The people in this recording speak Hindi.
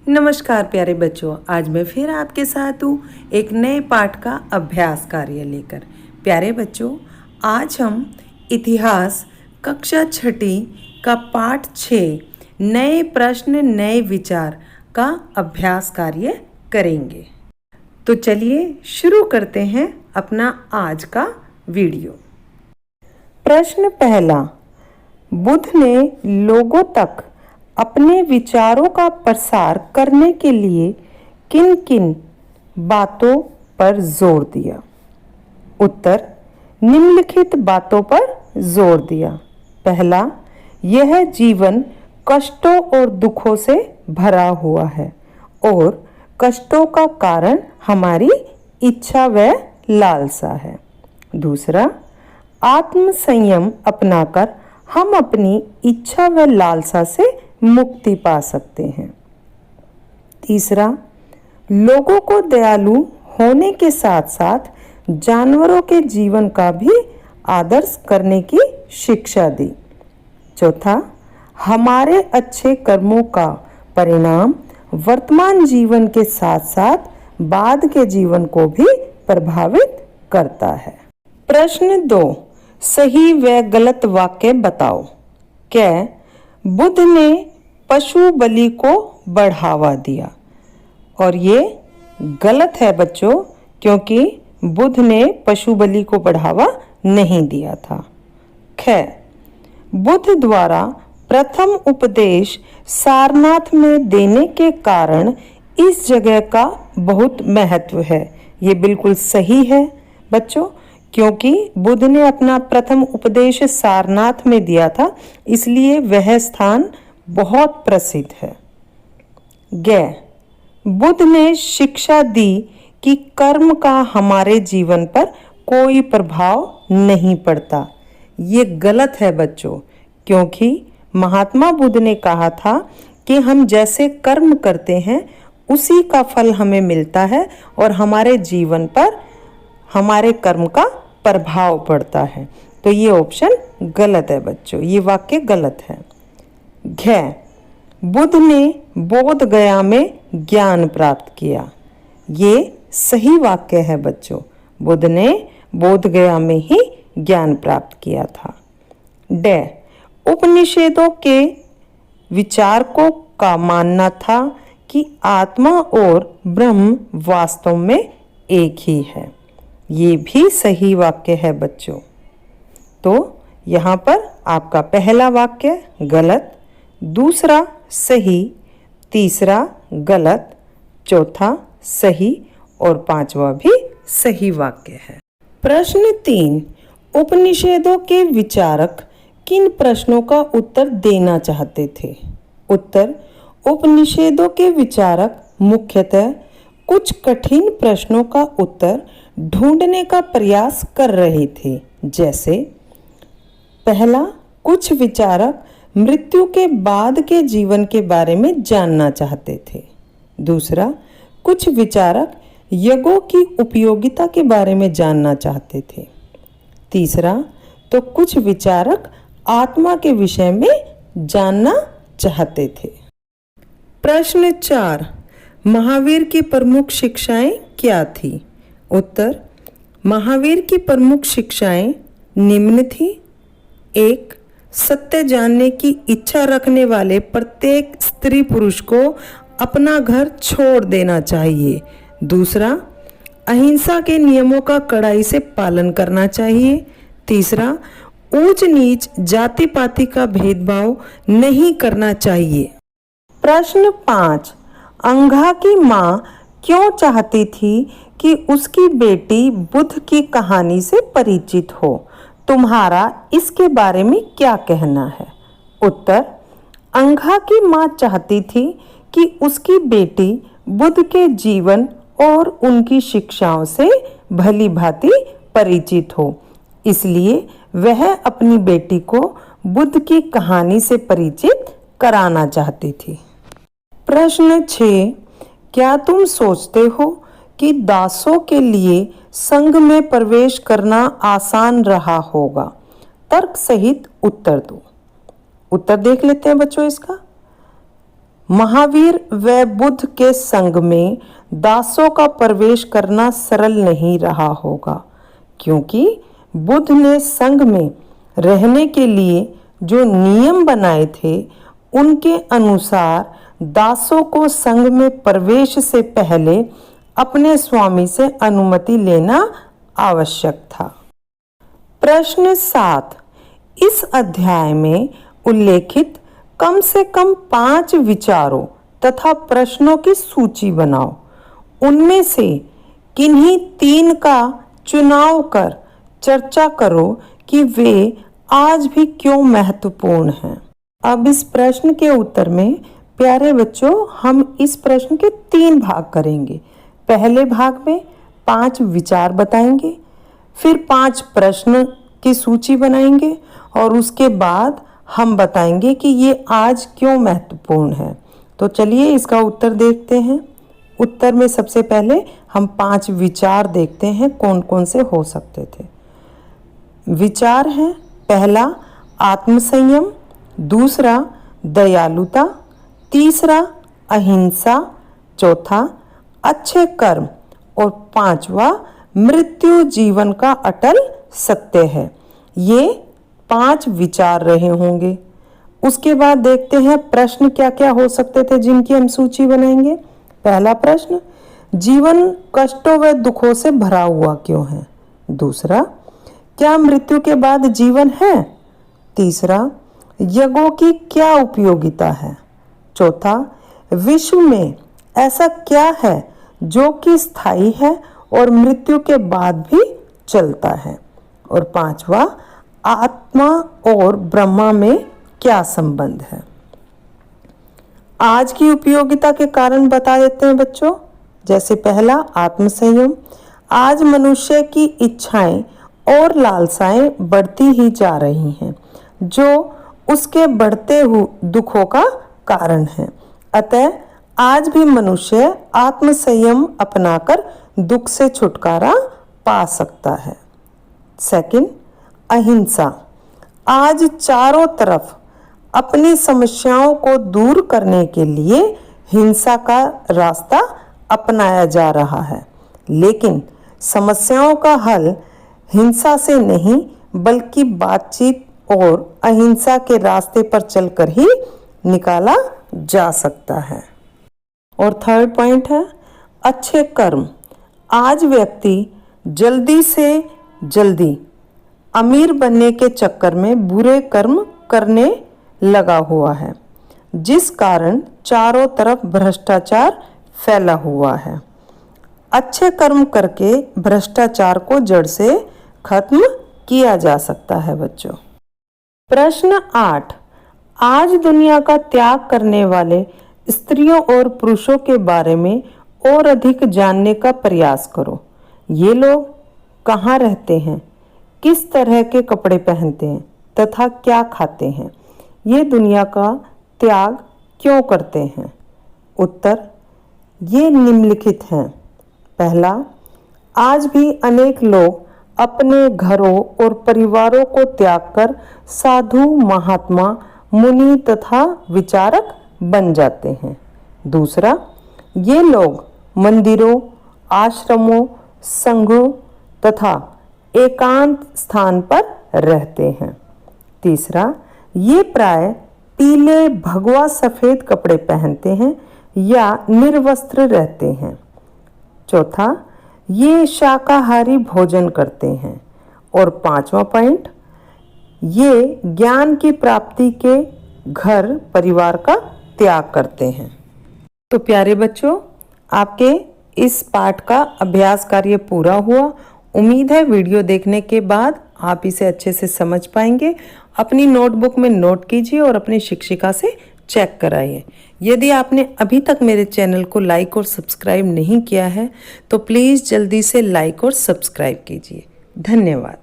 नमस्कार प्यारे बच्चों, आज मैं फिर आपके साथ हूँ एक नए पाठ का अभ्यास कार्य लेकर। प्यारे बच्चों, आज हम इतिहास कक्षा छठी का पाठ 6 नए प्रश्न नए विचार का अभ्यास कार्य करेंगे। तो चलिए शुरू करते हैं अपना आज का वीडियो। प्रश्न पहला, बुद्ध ने लोगों तक अपने विचारों का प्रसार करने के लिए किन किन बातों पर जोर दिया? उत्तर, निम्नलिखित बातों पर जोर दिया। पहला, यह जीवन कष्टों और दुखों से भरा हुआ है और कष्टों का कारण हमारी इच्छा व लालसा है। दूसरा, आत्म संयम अपनाकर हम अपनी इच्छा व लालसा से मुक्ति पा सकते हैं। तीसरा, लोगों को दयालु होने के साथ साथ जानवरों के जीवन का भी आदर्श करने की शिक्षा दी। चौथा, हमारे अच्छे कर्मों का परिणाम वर्तमान जीवन के साथ साथ बाद के जीवन को भी प्रभावित करता है। प्रश्न 2, सही व गलत वाक्य बताओ। क्या बुद्ध ने पशु बलि को बढ़ावा दिया? और ये गलत है बच्चों, क्योंकि बुद्ध ने पशु बलि को बढ़ावा नहीं दिया था। ख, बुद्ध द्वारा प्रथम उपदेश सारनाथ में देने के कारण इस जगह का बहुत महत्व है। ये बिल्कुल सही है बच्चों, क्योंकि बुद्ध ने अपना प्रथम उपदेश सारनाथ में दिया था, इसलिए वह स्थान बहुत प्रसिद्ध है। ग, बुद्ध ने शिक्षा दी कि कर्म का हमारे जीवन पर कोई प्रभाव नहीं पड़ता। ये गलत है बच्चों, क्योंकि महात्मा बुद्ध ने कहा था कि हम जैसे कर्म करते हैं उसी का फल हमें मिलता है और हमारे जीवन पर हमारे कर्म का प्रभाव पड़ता है। तो ये ऑप्शन गलत है बच्चों, ये वाक्य गलत है। घ, बुद्ध ने बोध गया में ज्ञान प्राप्त किया। ये सही वाक्य है बच्चों, बुद्ध ने बोध गया में ही ज्ञान प्राप्त किया था। ड, उपनिषदों के विचारकों का मानना था कि आत्मा और ब्रह्म वास्तव में एक ही है। ये भी सही वाक्य है बच्चों। तो यहाँ पर आपका पहला वाक्य गलत, दूसरा सही, तीसरा गलत, चौथा सही और पांचवा भी सही वाक्य है। प्रश्न 3, उपनिषदों के विचारक किन प्रश्नों का उत्तर देना चाहते थे? उत्तर, उपनिषदों के विचारक मुख्यतः कुछ कठिन प्रश्नों का उत्तर ढूंढने का प्रयास कर रहे थे। जैसे पहला, कुछ विचारक मृत्यु के बाद के जीवन के बारे में जानना चाहते थे। दूसरा, कुछ विचारक यज्ञों की उपयोगिता के बारे में जानना चाहते थे। तीसरा, तो कुछ विचारक आत्मा के विषय में जानना चाहते थे। प्रश्न 4, महावीर की प्रमुख शिक्षाएं क्या थी? उत्तर, महावीर की प्रमुख शिक्षाएं निम्न थी। 1, सत्य जानने की इच्छा रखने वाले प्रत्येक स्त्री पुरुष को अपना घर छोड़ देना चाहिए। दूसरा, अहिंसा के नियमों का कड़ाई से पालन करना चाहिए। तीसरा, ऊंच नीच जाति पाति का भेदभाव नहीं करना चाहिए। प्रश्न 5, अंघा की माँ क्यों चाहती थी कि उसकी बेटी बुद्ध की कहानी से परिचित हो? तुम्हारा इसके बारे में क्या कहना है? उत्तर, अंघा की माँ चाहती थी कि उसकी बेटी बुद्ध के जीवन और उनकी शिक्षाओं से भली भांति परिचित हो, इसलिए वह अपनी बेटी को बुद्ध की कहानी से परिचित कराना चाहती थी। प्रश्न 6, क्या तुम सोचते हो कि दासों के लिए संघ में प्रवेश करना आसान रहा होगा? तर्क सहित उत्तर दो। उत्तर देख लेते हैं बच्चों इसका। महावीर व बुद्ध के संग में दासों का प्रवेश करना सरल नहीं रहा होगा, क्योंकि बुद्ध ने संग में रहने के लिए जो नियम बनाए थे उनके अनुसार दासों को संग में प्रवेश से पहले अपने स्वामी से अनुमति लेना आवश्यक था। प्रश्न 7। इस अध्याय में उल्लेखित कम से कम 5 विचारों तथा प्रश्नों की सूची बनाओ। उनमें से किन्हीं 3 का चुनाव कर चर्चा करो कि वे आज भी क्यों महत्वपूर्ण हैं। अब इस प्रश्न के उत्तर में प्यारे बच्चों हम इस प्रश्न के 3 भाग करेंगे। पहले भाग में 5 विचार बताएंगे, फिर 5 प्रश्न की सूची बनाएंगे और उसके बाद हम बताएंगे कि ये आज क्यों महत्वपूर्ण है। तो चलिए इसका उत्तर देखते हैं। उत्तर में सबसे पहले हम 5 विचार देखते हैं कौन कौन से हो सकते थे। विचार हैं, पहला आत्मसंयम, दूसरा दयालुता, तीसरा अहिंसा, चौथा अच्छे कर्म और 5वां मृत्यु जीवन का अटल सत्य है। ये 5 विचार रहे होंगे। उसके बाद देखते हैं प्रश्न क्या क्या हो सकते थे जिनकी हम सूची बनाएंगे। पहला प्रश्न, जीवन कष्टों व दुखों से भरा हुआ क्यों है? दूसरा, क्या मृत्यु के बाद जीवन है? तीसरा, यज्ञों की क्या उपयोगिता है? चौथा, विश्व में ऐसा क्या है जो कि स्थायी है और मृत्यु के बाद भी चलता है? और 5वां, आत्मा और ब्रह्मा में क्या संबंध है? आज की उपयोगिता के कारण बता देते हैं बच्चों। जैसे पहला आत्मसंयम, आज मनुष्य की इच्छाएं और लालसाएं बढ़ती ही जा रही हैं, जो उसके बढ़ते हुए दुखों का कारण है। अतः आज भी मनुष्य आत्मसंयम अपनाकर दुख से छुटकारा पा सकता है। सेकंड, अहिंसा, आज चारों तरफ अपनी समस्याओं को दूर करने के लिए हिंसा का रास्ता अपनाया जा रहा है, लेकिन समस्याओं का हल हिंसा से नहीं बल्कि बातचीत और अहिंसा के रास्ते पर चलकर ही निकाला जा सकता है। और थर्ड पॉइंट है अच्छे कर्म, आज व्यक्ति जल्दी से जल्दी अमीर बनने के चक्कर में बुरे कर्म करने लगा हुआ है, जिस कारण चारों तरफ भ्रष्टाचार फैला हुआ है। अच्छे कर्म करके भ्रष्टाचार को जड़ से खत्म किया जा सकता है बच्चों। प्रश्न 8, आज दुनिया का त्याग करने वाले स्त्रियों और पुरुषों के बारे में और अधिक जानने का प्रयास करो। ये लोग कहाँ रहते हैं, किस तरह के कपड़े पहनते हैं तथा क्या खाते हैं, ये दुनिया का त्याग क्यों करते हैं? उत्तर ये निम्नलिखित हैं। पहला, आज भी अनेक लोग अपने घरों और परिवारों को त्याग कर साधु, महात्मा, मुनि तथा विचारक बन जाते हैं। दूसरा, ये लोग मंदिरों, आश्रमों, संघों तथा एकांत स्थान पर रहते हैं। तीसरा, ये प्राय पीले भगवा सफेद कपड़े पहनते हैं या निर्वस्त्र रहते हैं। चौथा, ये शाकाहारी भोजन करते हैं। और 5वां पॉइंट, ये ज्ञान की प्राप्ति के घर परिवार का त्याग करते हैं। तो प्यारे बच्चों, आपके इस पाठ का अभ्यास कार्य पूरा हुआ। उम्मीद है वीडियो देखने के बाद आप इसे अच्छे से समझ पाएंगे। अपनी नोटबुक में नोट कीजिए और अपनी शिक्षिका से चेक कराइए। यदि आपने अभी तक मेरे चैनल को लाइक और सब्सक्राइब नहीं किया है तो प्लीज़ जल्दी से लाइक और सब्सक्राइब कीजिए। धन्यवाद।